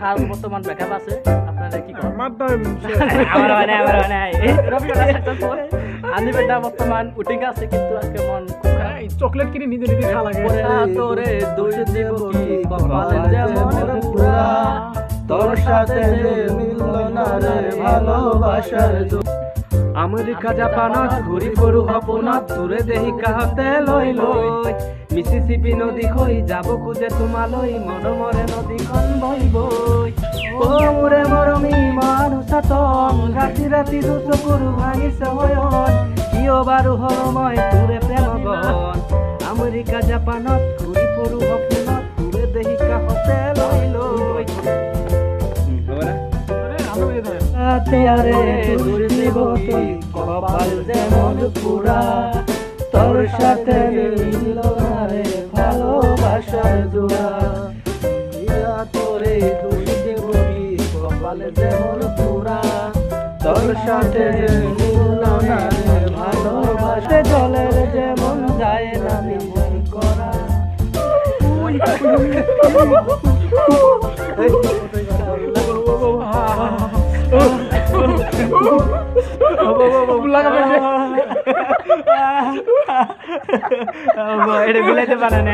হাল বর্তমান ব্যাকআপ আছে আপনারা কি করেন আমার তো আমার মানে রবিবার আনিবেটা বর্তমান উঠিং আছে কিন্তু আজকে মন খুব খারাপ চকলেট কিনে নিজে নিজে খাওয়া লাগে তোরে দোষ দেব কি কপালে যেমন পুরা তোর সাথে মিলল না রে ভালোবাসার আমেরিকা জাপানত ঘুরি ফুৰু সপোনত তোৰে দেহি কাহতে লৈ লৈ মিছিছিপি নদী হৈ যাব খোজে তোমালৈ মৰমৰে নদীখন বৈ বৈ অ মোৰে মৰমী মানুচাতন ৰাতি ৰাতি দুচকুৰ ভাঙিছে হয়ন কিয় বাৰু হল মই তোৰে প্ৰেম গন আমেৰিকা জাপানত ঘুৰি ফুৰু সপোনত তোৰে দেহি কাহতে লৈ লৈ তেয়ারে দুর্দিব কি কপাল যেমন পুরা তোর সাথে মিলল না রে ভালোবাসার জোড়া তোরে দুর্দিব কি কপাল যেমন পুরা তোর সাথে মিলল না রে ভালোবাসা জলের যেমন যায় না মিলন করা এটা গুলাইতে পারে না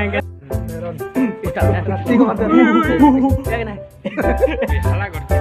হালা করতে